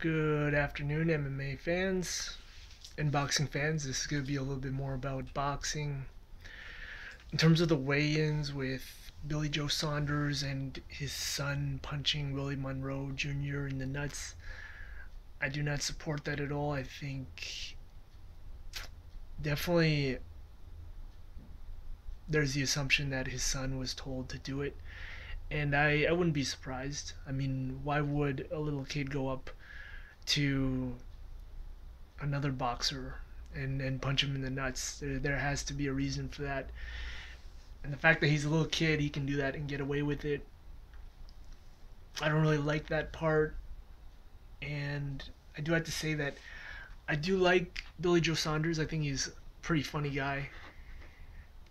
Good afternoon, MMA fans and boxing fans. This is going to be a little bit more about boxing. In terms of the weigh-ins with Billy Joe Saunders and his son punching Willie Monroe Jr. in the nuts, I do not support that at all. I think definitely there's the assumption that his son was told to do it. And I wouldn't be surprised. I mean, why would a little kid go up to another boxer and punch him in the nuts? There has to be a reason for that. And the fact that he's a little kid, he can do that and get away with it. I don't really like that part. And I do have to say that I do like Billy Joe Saunders. I think he's a pretty funny guy.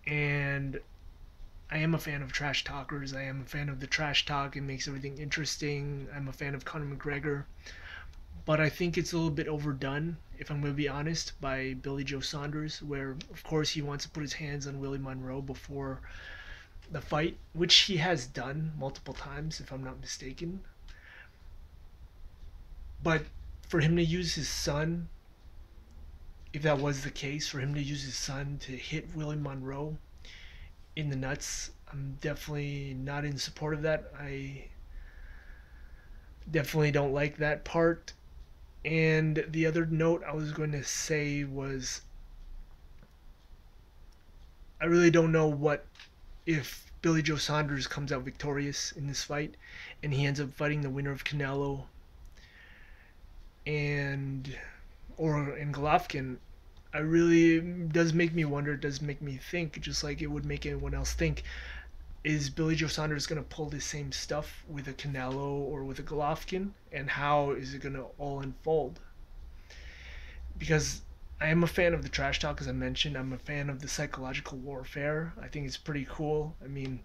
And I am a fan of trash talkers. I am a fan of the trash talk. It makes everything interesting. I'm a fan of Conor McGregor. But I think it's a little bit overdone, if I'm going to be honest, by Billy Joe Saunders, where, of course, he wants to put his hands on Willie Monroe before the fight, which he has done multiple times, if I'm not mistaken. But for him to use his son, if that was the case, for him to use his son to hit Willie Monroe in the nuts, I'm definitely not in support of that. I definitely don't like that part. And the other note I was going to say was, I really don't know what if Billy Joe Saunders comes out victorious in this fight and he ends up fighting the winner of Canelo and Golovkin. I really does make me wonder, does make me think, just like it would make anyone else think, is Billy Joe Saunders going to pull the same stuff with a Canelo or with a Golovkin, and how is it going to all unfold? Because I am a fan of the trash talk, as I mentioned. I'm a fan of the psychological warfare. I think it's pretty cool. I mean,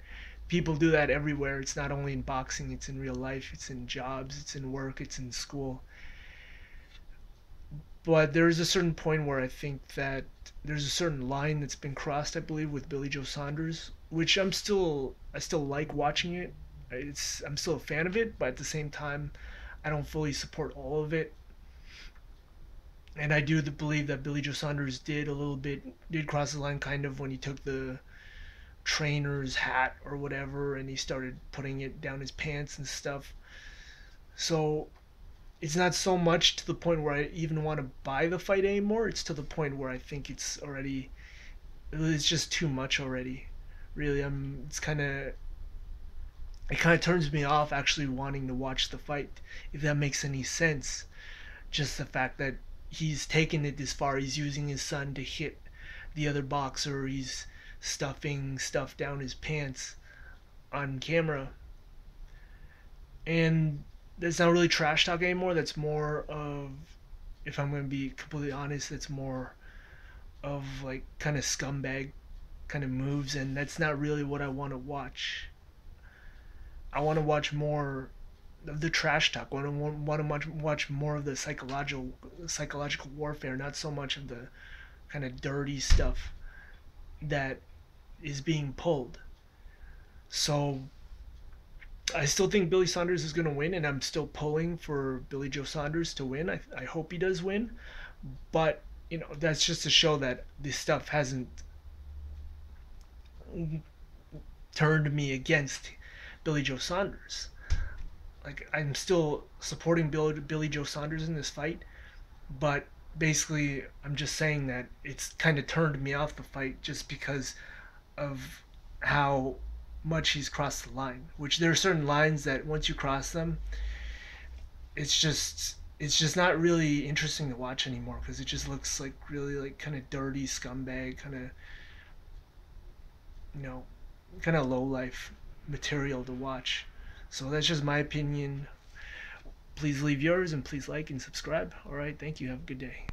people do that everywhere. It's not only in boxing, it's in real life, it's in jobs, it's in work, it's in school. But there's a certain point where I think that there's a certain line that's been crossed, I believe, with Billy Joe Saunders, which I still like watching it. I'm still a fan of it, but at the same time, I don't fully support all of it. And I do believe that Billy Joe Saunders did cross the line, kind of, when he took the trainer's hat or whatever and he started putting it down his pants and stuff. So it's not so much to the point where I even want to buy the fight anymore. It's to the point where I think it's just too much already. Really, it kind of turns me off actually wanting to watch the fight, if that makes any sense. Just the fact that he's taken it this far, he's using his son to hit the other boxer, he's stuffing stuff down his pants on camera. And that's not really trash talk anymore. That's more of, if I'm going to be completely honest, that's more of like kind of scumbag kind of moves, and that's not really what I want to watch. I want to watch more of the trash talk. I want to watch more of the psychological warfare, not so much of the kind of dirty stuff that is being pulled. So I still think Billy Saunders is going to win, and I'm still pulling for Billy Joe Saunders to win. I hope he does win, but that's just to show that this stuff hasn't turned me against Billy Joe Saunders. Like, I'm still supporting Billy Joe Saunders in this fight, but basically I'm just saying that it's kind of turned me off the fight just because of how much he's crossed the line. Which there are certain lines that once you cross them, it's just not really interesting to watch anymore, because it just looks like really like kind of dirty scumbag, kind of low life material to watch. So that's just my opinion. Please leave yours, and please like and subscribe. Alright, thank you. Have a good day.